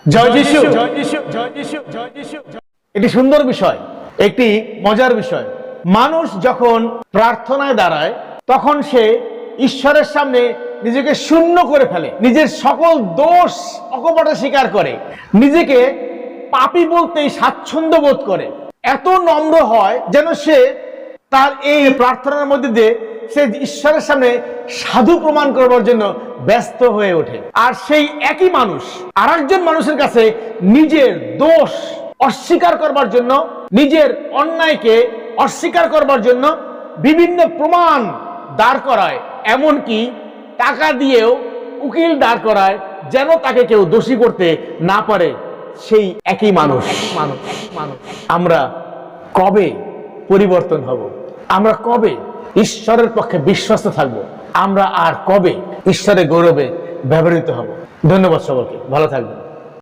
জয় যিশু। এটি সুন্দর বিষয়, একটি মজার বিষয়। মানুষ যখন প্রার্থনায় দাঁড়ায় তখন সে ঈশ্বরের সামনে নিজেকে শূন্য করে ফেলে, নিজের সকল দোষ অকপটে স্বীকার করে, নিজেকে পাপী বলতেই স্বাচ্ছন্দ্য বোধ করে, এত নম্র হয় যেন সে তার এই প্রার্থনার মধ্যে দিয়ে সে ঈশ্বরের সামনে সাধু প্রমাণ করবার জন্য ব্যস্ত হয়ে ওঠে। আর সেই একই মানুষ আরেকজন মানুষের কাছে নিজের দোষ অস্বীকার করবার জন্য, নিজের অন্যায়কে অস্বীকার করবার জন্য বিভিন্ন প্রমাণ দাঁড় করায়, এমনকি টাকা দিয়েও উকিল দাঁড় করায় যেন তাকে কেউ দোষী করতে না পারে। সেই একই মানুষ। আমরা কবে পরিবর্তন হব? আমরা কবে ঈশ্বরের পক্ষে বিশ্বস্ত থাকব? আমরা আর কবে ঈশ্বরের গৌরবে ব্যবহৃত হব? ধন্যবাদ সকলকে, ভালো থাকবেন।